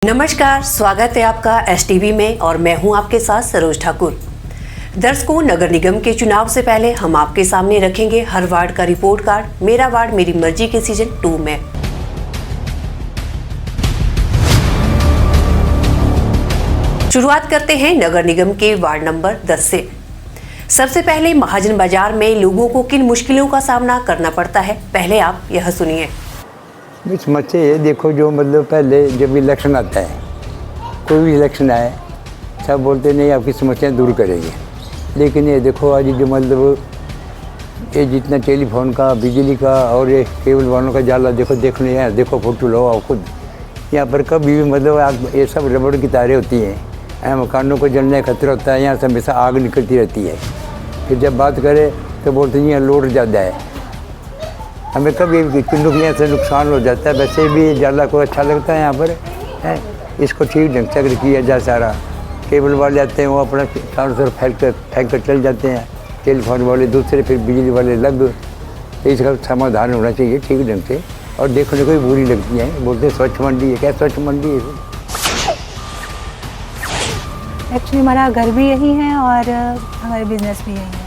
नमस्कार, स्वागत है आपका STV में और मैं हूं आपके साथ सरोज ठाकुर। दर्शकों, नगर निगम के चुनाव से पहले हम आपके सामने रखेंगे हर वार्ड का रिपोर्ट कार्ड मेरा वार्ड मेरी मर्जी के सीजन 2 में। शुरुआत करते हैं नगर निगम के वार्ड नंबर 10 से। सबसे पहले महाजन बाजार में लोगों को किन मुश्किलों का सामना करना पड़ता है, पहले आप यह सुनिए। समस्या ये देखो, जो मतलब पहले जब इलेक्शन आता है, कोई भी इलेक्शन आए, सब बोलते नहीं आपकी समस्याएं दूर करेंगे। लेकिन ये देखो आज जो मतलब ये जितना टेलीफोन का, बिजली का और ये केबल वालों का जाला देखने यहाँ देखो, फोटो लो आओ खुद। यहाँ पर कभी भी मतलब ये सब रबड़ की तारें होती हैं, यहाँ मकानों को जलने का खतरा होता है, यहाँ से हमेशा आग निकलती रहती है। फिर जब बात करें तो बोलते हैं यहाँ लोड ज़्यादा है, हमें कभी यहाँ से नुकसान हो जाता है। वैसे भी जाला को अच्छा लगता है यहाँ पर है, इसको ठीक ढंग से अगर किया जाए सारा। केबल वाले आते हैं वो अपना चारों तरफ फेंक कर चल जाते हैं, टेलीफोन वाले दूसरे, फिर बिजली वाले अलग। तो इसका समाधान होना चाहिए ठीक ढंग से। और देखने को भी बुरी लगती है, बोलते हैं स्वच्छ मंडी है, क्या स्वच्छ मंडी है? एक्चुअली हमारा घर भी यही है और हमारे बिजनेस भी यही है।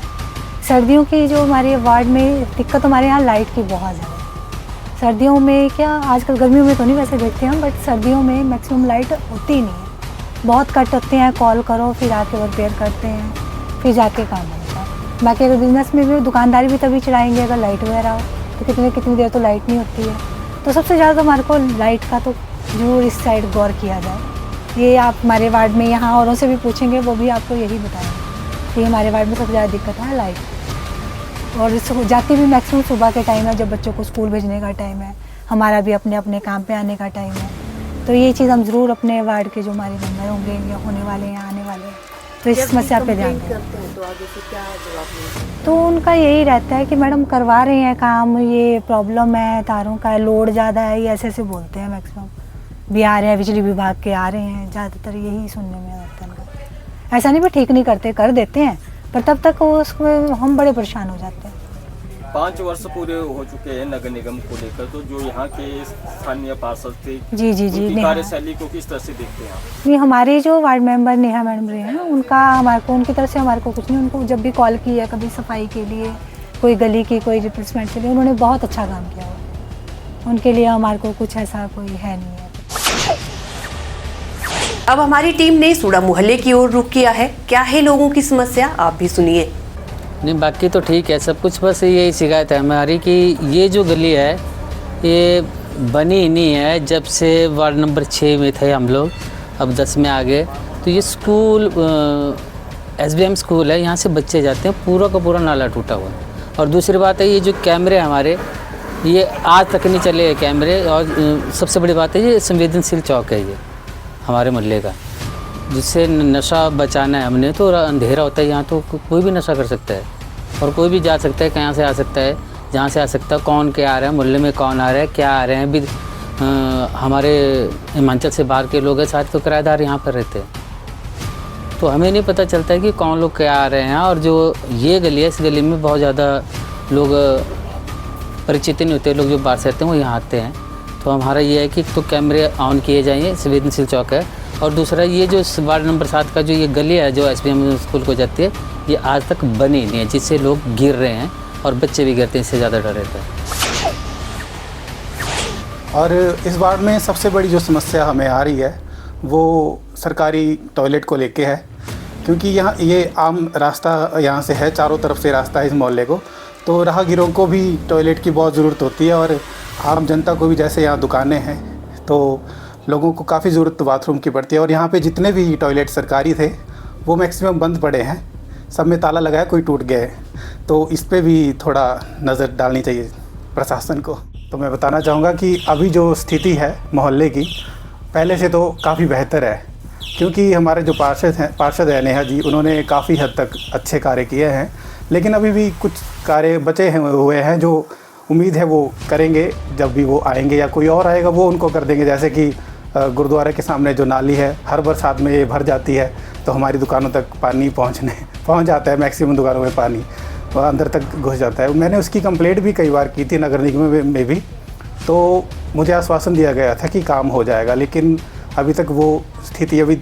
सर्दियों की जो हमारे वार्ड में दिक्कत, हमारे यहाँ लाइट की बहुत ज़्यादा है। सर्दियों में क्या, आजकल गर्मियों में तो नहीं वैसे देखते हम, बट सर्दियों में मैक्सिमम लाइट होती ही नहीं है। बहुत कट होते हैं, कॉल करो फिर आके रिपेयर करते हैं, फिर जाके काम होता है। बाकी अगर बिज़नेस में भी दुकानदारी भी तभी चलाएंगे अगर लाइट वगैरह हो, तो कितनी देर तो लाइट नहीं होती है। तो सबसे ज़्यादा तो हमारे को लाइट का तो जरूर इस साइड गौर किया जाए। ये आप हमारे वार्ड में यहाँ औरों से भी पूछेंगे, वो भी आपको यही बताएंगे कि हमारे वार्ड में सबसे ज़्यादा दिक्कत है लाइट। और जाती भी मैक्सिमम सुबह के टाइम है, जब बच्चों को स्कूल भेजने का टाइम है, हमारा भी अपने अपने काम पे आने का टाइम है। तो ये चीज़ हम ज़रूर अपने वार्ड के जो हमारे मेंबर होंगे या होने वाले हैं, आने वाले हैं, तो इस समस्या पे ध्यान दें। तो उनका यही रहता है कि मैडम करवा रहे हैं काम, ये प्रॉब्लम है, तारों का लोड ज़्यादा है, ये ऐसे बोलते हैं। मैक्सिमम भी आ रहे हैं, बिजली विभाग के आ रहे हैं, ज़्यादातर यही सुनने में आता है उनका। ऐसा नहीं भी ठीक नहीं करते, कर देते हैं, पर तब तक वो उसमें हम बड़े परेशान हो जाते हैं। 5 वर्ष पूरे हो चुके हैं नगर निगम को लेकर, तो जो यहाँ के स्थानीय पार्षद थे, जी कार्यशैली को किस तरह से देखते हैं? नहीं, हमारे जो वार्ड मेंबर नेहा मैडम रहे हैं, उनका हमारे को, उनकी तरफ से हमारे को कुछ नहीं। उनको जब भी कॉल की है, कभी सफाई के लिए, कोई गली की कोई रिप्लेसमेंट के लिए, उन्होंने बहुत अच्छा काम किया हुआ। उनके लिए हमारे को कुछ ऐसा कोई है नहीं है। अब हमारी टीम ने सूड़ा मोहल्ले की ओर रुख किया है। क्या है लोगों की समस्या, आप भी सुनिए। नहीं, बाकी तो ठीक है सब कुछ, बस यही शिकायत है हमारी कि ये जो गली है ये बनी ही नहीं है। जब से वार्ड नंबर 6 में थे हम लोग, अब 10 में आ गए, तो ये स्कूल SBM स्कूल है, यहाँ से बच्चे जाते हैं, पूरा का पूरा नाला टूटा हुआ है। और दूसरी बात है, ये जो कैमरे हमारे, ये आज तक नहीं चले कैमरे। और सबसे बड़ी बात है, ये संवेदनशील चौक है ये हमारे मोहल्ले का, जिससे नशा बचाना है हमने। तो अंधेरा होता है यहाँ, तो कोई भी नशा कर सकता है और कोई भी जा सकता है, कहाँ से आ सकता है, जहाँ से आ सकता है। कौन क्या आ रहा है, मोहल्ले में कौन आ रहा है, क्या आ रहे हैं भी। हमारे हिमाचल से बाहर के लोग हैं, साथ तो किराएदार यहाँ पर रहते हैं, तो हमें नहीं पता चलता है कि कौन लोग क्या आ रहे हैं। और जो ये गली है, इस गली में बहुत ज़्यादा लोग परिचित नहीं होते, लोग जो बाहर से आते हैं वो यहाँ आते हैं। तो हमारा ये है कि तो कैमरे ऑन किए जाएंगे, संवेदनशील चौक है। और दूसरा, ये जो वार्ड नंबर 7 का जो ये गली है जो SBM स्कूल को जाती है, ये आज तक बनी नहीं है, जिससे लोग गिर रहे हैं और बच्चे भी गिरते हैं, इससे ज़्यादा डर रहता है। और इस वार्ड में सबसे बड़ी जो समस्या हमें आ रही है वो सरकारी टॉयलेट को लेके है, क्योंकि यहाँ ये आम रास्ता यहाँ से है, चारों तरफ से रास्ता है इस मोहल्ले को, तो राहगीरों को भी टॉयलेट की बहुत ज़रूरत होती है और आम जनता को भी। जैसे यहाँ दुकानें हैं तो लोगों को काफ़ी ज़रूरत बाथरूम की पड़ती है। और यहाँ पे जितने भी टॉयलेट सरकारी थे वो मैक्सिमम बंद पड़े हैं, सब में ताला लगाया, कोई टूट गए। तो इस पे भी थोड़ा नज़र डालनी चाहिए प्रशासन को। तो मैं बताना चाहूँगा कि अभी जो स्थिति है मोहल्ले की, पहले से तो काफ़ी बेहतर है, क्योंकि हमारे जो पार्षद हैं नेहा जी, उन्होंने काफ़ी हद तक अच्छे कार्य किए हैं। लेकिन अभी भी कुछ कार्य बचे हुए हैं जो उम्मीद है वो करेंगे, जब भी वो आएंगे या कोई और आएगा वो उनको कर देंगे। जैसे कि गुरुद्वारे के सामने जो नाली है, हर बरसात में ये भर जाती है, तो हमारी दुकानों तक पानी पहुंच जाता है, मैक्सिमम दुकानों में पानी वह अंदर तक घुस जाता है। मैंने उसकी कंप्लेंट भी कई बार की थी नगर निगम में भी, तो मुझे आश्वासन दिया गया था कि काम हो जाएगा, लेकिन अभी तक वो स्थिति अभी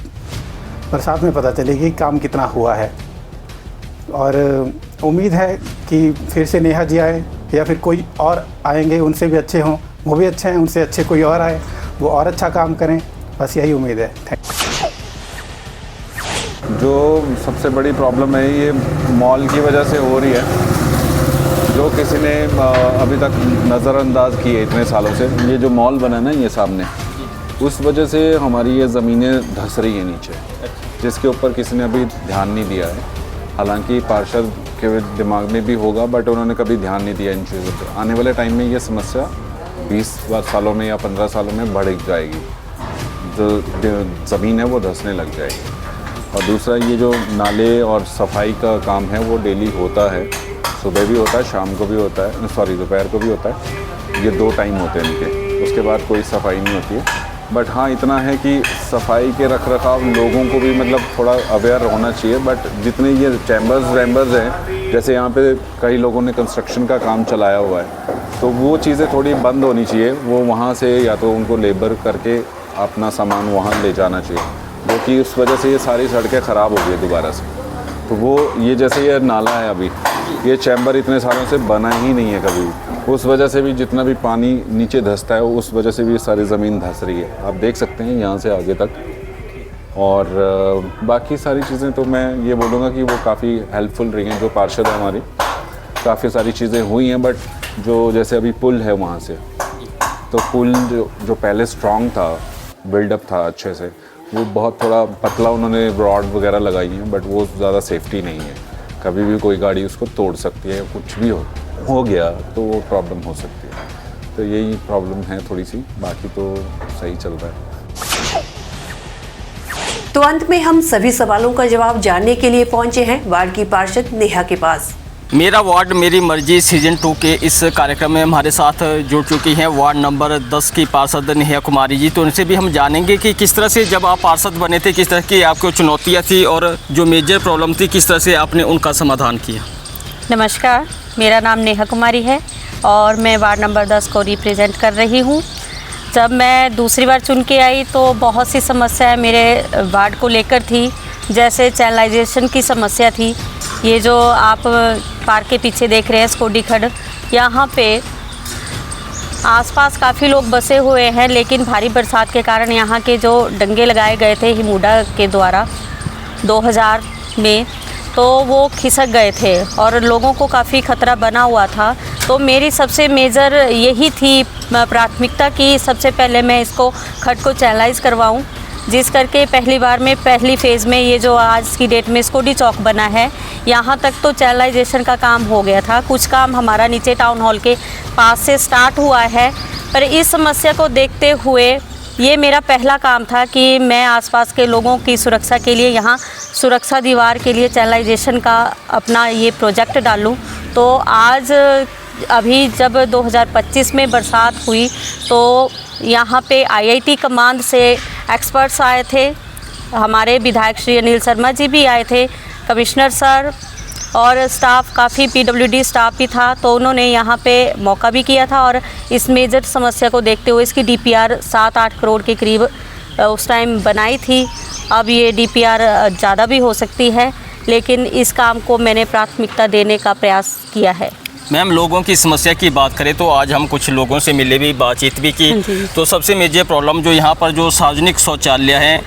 बरसात में पता चलेगी काम कितना हुआ है। और उम्मीद है कि फिर से नेहा जी आए या फिर कोई और आएंगे, उनसे भी अच्छे हों, वो भी अच्छे हैं, उनसे अच्छे कोई और आए, वो और अच्छा काम करें, बस यही उम्मीद है। Thank you. जो सबसे बड़ी प्रॉब्लम है ये मॉल की वजह से हो रही है, जो किसी ने अभी तक नज़रअंदाज की है इतने सालों से। ये जो मॉल बना ना ये सामने, उस वजह से हमारी ये ज़मीनें धंस रही हैं नीचे, जिसके ऊपर किसी ने अभी ध्यान नहीं दिया है। हालांकि पार्षद के दिमाग में भी होगा, बट उन्होंने कभी ध्यान नहीं दिया इन चीज़ों पर। आने वाले टाइम में ये समस्या 20 सालों में या 15 सालों में बढ़ जाएगी, जो ज़मीन है वो धंसने लग जाएगी। और दूसरा ये जो नाले और सफाई का काम है वो डेली होता है, सुबह भी होता है, शाम को भी होता है, दोपहर को भी होता है। ये 2 टाइम होते हैं इनके, उसके बाद कोई सफाई नहीं होती है। बट हाँ इतना है कि सफाई के रख-रखाव लोगों को भी मतलब थोड़ा अवेयर होना चाहिए। बट जितने ये चैम्बर्स हैं, जैसे यहाँ पे कई लोगों ने कंस्ट्रक्शन का काम चलाया हुआ है, तो वो चीज़ें थोड़ी बंद होनी चाहिए। वो वहाँ से या तो उनको लेबर करके अपना सामान वहाँ ले जाना चाहिए, जो कि उस वजह से ये सारी सड़कें ख़राब हो गई दोबारा से। तो वो ये जैसे ये नाला है अभी, ये चैम्बर इतने सालों से बना ही नहीं है कभी, उस वजह से भी जितना भी पानी नीचे धंसता है उस वजह से भी सारी ज़मीन धंस रही है। आप देख सकते हैं यहाँ से आगे तक। और बाकी सारी चीज़ें तो मैं ये बोलूँगा कि वो काफ़ी हेल्पफुल रही हैं। जो पार्षद है हमारी, काफ़ी सारी चीज़ें हुई हैं। बट जो जैसे अभी पुल है वहाँ से, तो पुल जो पहले स्ट्रॉन्ग था, बिल्डअप था अच्छे से, वो बहुत थोड़ा पतला उन्होंने रॉड वगैरह लगाई हैं, बट वो ज़्यादा सेफ्टी नहीं है। कभी भी कोई गाड़ी उसको तोड़ सकती है, कुछ भी हो गया तो वो प्रॉब्लम हो सकती है। तो यही प्रॉब्लम है थोड़ी सी, बाकी तो सही चल रहा है। तो अंत में हम सभी सवालों का जवाब जानने के लिए पहुंचे हैं वार्ड की पार्षद नेहा के पास। मेरा वार्ड मेरी मर्जी सीजन 2 के इस कार्यक्रम में हमारे साथ जुड़ चुकी हैं वार्ड नंबर 10 की पार्षद नेहा कुमारी जी। तो उनसे भी हम जानेंगे कि किस तरह से जब आप पार्षद बने थे, किस तरह की आपको चुनौतियां थी और जो मेजर प्रॉब्लम थी किस तरह से आपने उनका समाधान किया। नमस्कार, मेरा नाम नेहा कुमारी है और मैं वार्ड नंबर 10 को रिप्रेजेंट कर रही हूँ। जब मैं दूसरी बार चुन के आई तो बहुत सी समस्याएं मेरे वार्ड को लेकर थी, जैसे चैनलाइजेशन की समस्या थी। ये जो आप पार्क के पीछे देख रहे हैं स्कोडी खड्ड, यहाँ पे आसपास काफ़ी लोग बसे हुए हैं, लेकिन भारी बरसात के कारण यहाँ के जो डंगे लगाए गए थे हिमुडा के द्वारा 2000 में, तो वो खिसक गए थे और लोगों को काफ़ी ख़तरा बना हुआ था। तो मेरी सबसे मेजर यही थी प्राथमिकता कि सबसे पहले मैं इसको खड्ड को चैनलाइज करवाऊँ, जिस करके पहली बार में पहली फ़ेज़ में ये जो आज की डेट में स्कोडी चौक बना है, यहाँ तक तो चैनलाइजेशन का काम हो गया था। कुछ काम हमारा नीचे टाउन हॉल के पास से स्टार्ट हुआ है, पर इस समस्या को देखते हुए ये मेरा पहला काम था कि मैं आसपास के लोगों की सुरक्षा के लिए यहाँ सुरक्षा दीवार के लिए चैनलाइजेशन का अपना ये प्रोजेक्ट डालूँ। तो आज अभी जब 2025 में बरसात हुई तो यहाँ पे IIT कमांड से एक्सपर्ट्स आए थे, हमारे विधायक श्री अनिल शर्मा जी भी आए थे, कमिश्नर सर और स्टाफ, काफ़ी PWD स्टाफ भी था। तो उन्होंने यहाँ पे मौका भी किया था और इस मेजर समस्या को देखते हुए इसकी DPR 7-8 करोड़ के करीब उस टाइम बनाई थी। अब ये DPR ज़्यादा भी हो सकती है, लेकिन इस काम को मैंने प्राथमिकता देने का प्रयास किया है। मैम, लोगों की समस्या की बात करें तो आज हम कुछ लोगों से मिले भी, बातचीत भी की। तो सबसे मेजर प्रॉब्लम जो यहाँ पर जो सार्वजनिक शौचालय हैं,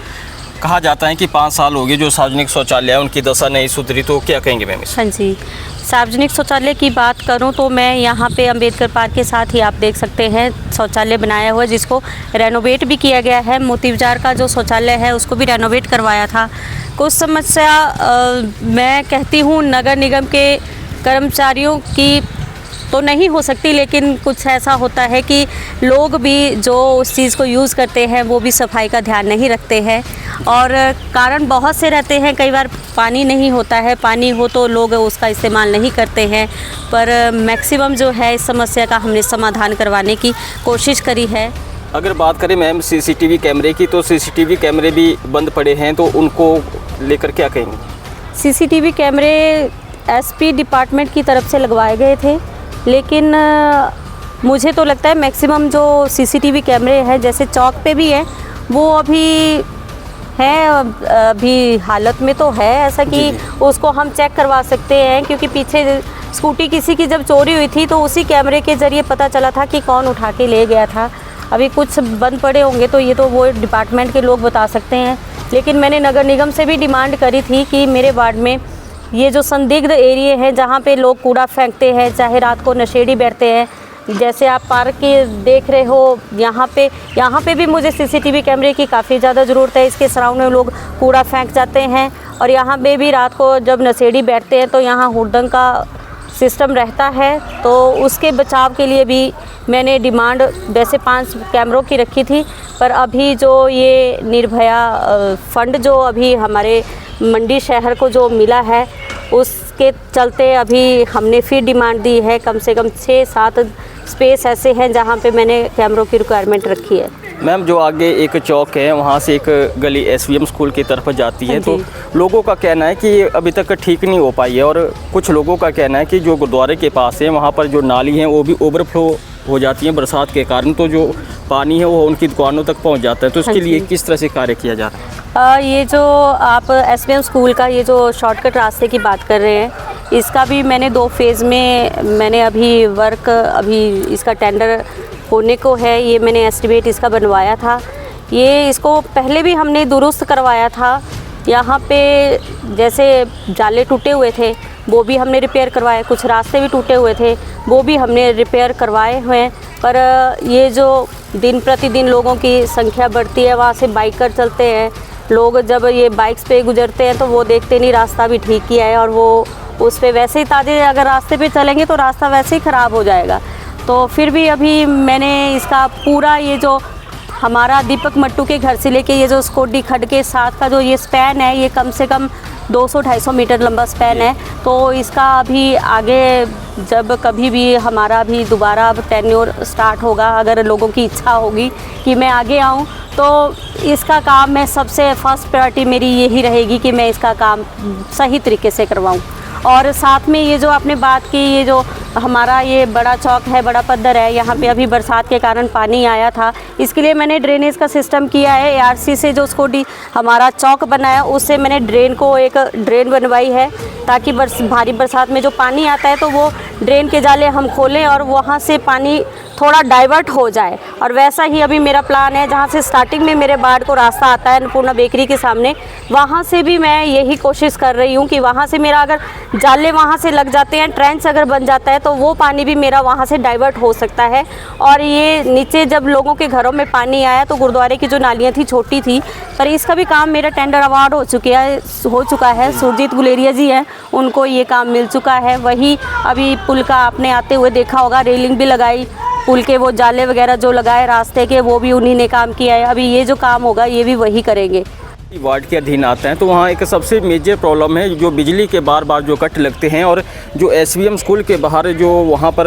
कहा जाता है कि 5 साल हो गए जो सार्वजनिक शौचालय है उनकी दशा नहीं सुधरी, तो क्या कहेंगे मैम? हाँ जी, सार्वजनिक शौचालय की बात करूं तो मैं यहाँ पे अंबेडकर पार्क के साथ ही आप देख सकते हैं शौचालय बनाया हुआ है, जिसको रेनोवेट भी किया गया है। मोती बाजार का जो शौचालय है उसको भी रेनोवेट करवाया था। कुछ समस्या मैं कहती हूँ नगर निगम के कर्मचारियों की तो नहीं हो सकती, लेकिन कुछ ऐसा होता है कि लोग भी जो उस चीज़ को यूज़ करते हैं वो भी सफाई का ध्यान नहीं रखते हैं और कारण बहुत से रहते हैं। कई बार पानी नहीं होता है, पानी हो तो लोग उसका इस्तेमाल नहीं करते हैं, पर मैक्सिमम जो है इस समस्या का हमने समाधान करवाने की कोशिश करी है। अगर बात करें मैम CCTV कैमरे की, तो CCTV कैमरे भी बंद पड़े हैं, तो उनको लेकर क्या कहेंगे? CCTV कैमरे SP डिपार्टमेंट की तरफ से लगवाए गए थे, लेकिन मुझे तो लगता है मैक्सिमम जो CCTV कैमरे हैं जैसे चौक पे भी है वो अभी है, अभी हालत में तो है ऐसा कि उसको हम चेक करवा सकते हैं, क्योंकि पीछे स्कूटी किसी की जब चोरी हुई थी तो उसी कैमरे के ज़रिए पता चला था कि कौन उठा के ले गया था। अभी कुछ बंद पड़े होंगे तो ये तो वो डिपार्टमेंट के लोग बता सकते हैं, लेकिन मैंने नगर निगम से भी डिमांड करी थी कि मेरे वार्ड में ये जो संदिग्ध एरिया है जहाँ पे लोग कूड़ा फेंकते हैं, चाहे रात को नशेड़ी बैठते हैं, जैसे आप पार्क के देख रहे हो, यहाँ पे भी मुझे सीसीटीवी कैमरे की काफ़ी ज़्यादा ज़रूरत है। इसके सराउंड में लोग कूड़ा फेंक जाते हैं और यहाँ पे भी रात को जब नशेड़ी बैठते हैं तो यहाँ हुड़दंग का सिस्टम रहता है, तो उसके बचाव के लिए भी मैंने डिमांड वैसे 5 कैमरों की रखी थी, पर अभी जो ये निर्भया फंड जो अभी हमारे मंडी शहर को जो मिला है उसके चलते अभी हमने फिर डिमांड दी है। कम से कम 6-7 स्पेस ऐसे हैं जहाँ पे मैंने कैमरों की रिक्वायरमेंट रखी है। मैम, जो आगे एक चौक है वहाँ से एक गली एसवीएम स्कूल की तरफ जाती है, तो लोगों का कहना है कि ये अभी तक ठीक नहीं हो पाई है, और कुछ लोगों का कहना है कि जो गुरुद्वारे के पास है वहाँ पर जो नाली हैं वो भी ओवरफ्लो हो जाती हैं बरसात के कारण, तो जो पानी है वो उनकी दुकानों तक पहुँच जाता है। तो इसके लिए किस तरह से कार्य किया जा रहा है? ये जो आप एसवीएम स्कूल का ये जो शॉर्टकट रास्ते की बात कर रहे हैं, इसका भी मैंने 2 फेज़ में मैंने अभी वर्क अभी इसका टेंडर होने को है, ये मैंने एस्टिमेट इसका बनवाया था। ये इसको पहले भी हमने दुरुस्त करवाया था। यहाँ पे जैसे जाले टूटे हुए थे वो भी हमने रिपेयर करवाए, कुछ रास्ते भी टूटे हुए थे वो भी हमने रिपेयर करवाए हुए हैं। पर ये जो दिन प्रतिदिन लोगों की संख्या बढ़ती है, वहाँ से बाइकर चलते हैं लोग, जब ये बाइक्स पे गुजरते हैं तो वो देखते नहीं रास्ता भी ठीक किया है, और वो उस पे वैसे ही ताज़े अगर रास्ते पे चलेंगे तो रास्ता वैसे ही ख़राब हो जाएगा। तो फिर भी अभी मैंने इसका पूरा ये जो हमारा दीपक मट्टू के घर से लेके ये जो स्कोडी खड्ड के साथ का जो ये स्पैन है, ये कम से कम 200-250 मीटर लंबा स्पैन है। तो इसका अभी आगे जब कभी भी हमारा भी दोबारा अब टेन्योर स्टार्ट होगा, अगर लोगों की इच्छा होगी कि मैं आगे आऊँ, तो इसका काम मैं सबसे फर्स्ट प्रायोरिटी मेरी यही रहेगी कि मैं इसका काम सही तरीके से करवाऊँ। और साथ में ये जो आपने बात की, ये जो हमारा ये बड़ा चौक है, बड़ा पद्धर है, यहाँ पे अभी बरसात के कारण पानी आया था, इसके लिए मैंने ड्रेनेज का सिस्टम किया है। ARC से जो उसको हमारा चौक बनाया उससे मैंने ड्रेन को एक ड्रेन बनवाई है, ताकि भारी बरसात में जो पानी आता है तो वो ड्रेन के जाले हम खोलें और वहाँ से पानी थोड़ा डाइवर्ट हो जाए। और वैसा ही अभी मेरा प्लान है, जहाँ से स्टार्टिंग में मेरे वार्ड को रास्ता आता है अन्नपूर्णा बेकरी के सामने, वहाँ से भी मैं यही कोशिश कर रही हूँ कि वहाँ से मेरा अगर जाले वहाँ से लग जाते हैं, ट्रेंच अगर बन जाता है, तो वो पानी भी मेरा वहाँ से डाइवर्ट हो सकता है। और ये नीचे जब लोगों के घरों में पानी आया तो गुरुद्वारे की जो नालियाँ थी छोटी थी, पर इसका भी काम मेरा टेंडर अवार्ड हो चुका है। सुरजीत गुलेरिया जी हैं, उनको ये काम मिल चुका है। वही अभी पुल का आपने आते हुए देखा होगा, रेलिंग भी लगाई, पुल के वो जाले वगैरह जो लगाए रास्ते के, वो भी उन्हीं ने काम किया है। अभी ये जो काम होगा ये भी वही करेंगे। वार्ड के अधीन आते हैं तो वहाँ एक सबसे मेजर प्रॉब्लम है जो बिजली के बार बार जो कट लगते हैं, और जो एसवीएम स्कूल के बाहर जो वहाँ पर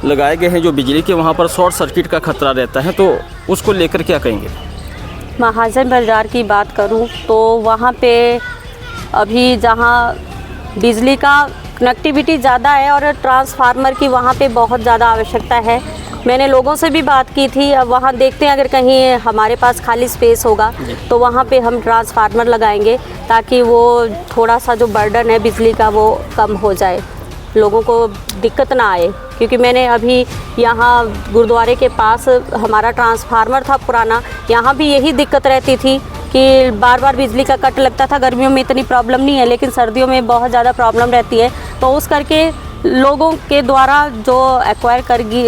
लगाए गए हैं जो बिजली के, वहाँ पर शॉर्ट सर्किट का खतरा रहता है, तो उसको लेकर क्या कहेंगे? महाजन बाज़ार की बात करूँ तो वहाँ पे अभी जहाँ बिजली का कनेक्टिविटी ज़्यादा है और ट्रांसफार्मर की वहाँ पे बहुत ज़्यादा आवश्यकता है। मैंने लोगों से भी बात की थी, अब वहाँ देखते हैं अगर कहीं हमारे पास खाली स्पेस होगा तो वहाँ पे हम ट्रांसफार्मर लगाएंगे, ताकि वो थोड़ा सा जो बर्डन है बिजली का वो कम हो जाए, लोगों को दिक्कत ना आए। क्योंकि मैंने अभी यहाँ गुरुद्वारे के पास हमारा ट्रांसफार्मर था पुराना, यहाँ भी यही दिक्कत रहती थी कि बार बार बिजली का कट लगता था। गर्मियों में इतनी प्रॉब्लम नहीं है, लेकिन सर्दियों में बहुत ज़्यादा प्रॉब्लम रहती है। तो उस करके लोगों के द्वारा जो एक्वायर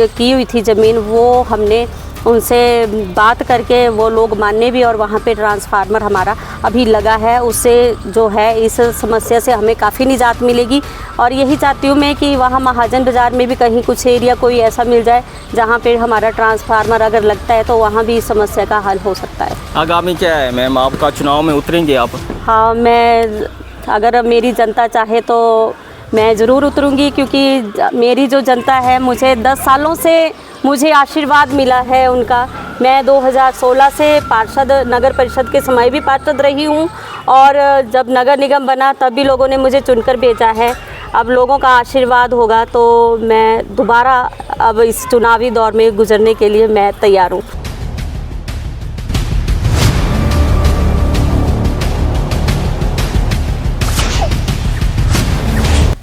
की हुई थी ज़मीन, वो हमने उनसे बात करके वो लोग माने भी, और वहाँ पे ट्रांसफार्मर हमारा अभी लगा है। उससे जो है इस समस्या से हमें काफ़ी निजात मिलेगी। और यही चाहती हूँ मैं कि वहाँ महाजन बाज़ार में भी कहीं कुछ एरिया कोई ऐसा मिल जाए जहाँ पे हमारा ट्रांसफार्मर अगर लगता है तो वहाँ भी इस समस्या का हल हो सकता है। आगामी क्या है मैम, आपका चुनाव में उतरेंगे आप? हाँ, मैं अगर मेरी जनता चाहे तो मैं ज़रूर उतरूँगी, क्योंकि मेरी जो जनता है, मुझे 10 सालों से मुझे आशीर्वाद मिला है उनका। मैं 2016 से पार्षद, नगर परिषद के समय भी पार्षद रही हूँ, और जब नगर निगम बना तब भी लोगों ने मुझे चुनकर भेजा है। अब लोगों का आशीर्वाद होगा तो मैं दोबारा अब इस चुनावी दौर में गुजरने के लिए मैं तैयार हूँ।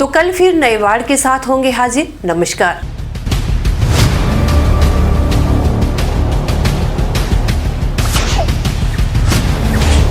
तो कल फिर नए वार्ड के साथ होंगे हाजिर। नमस्कार।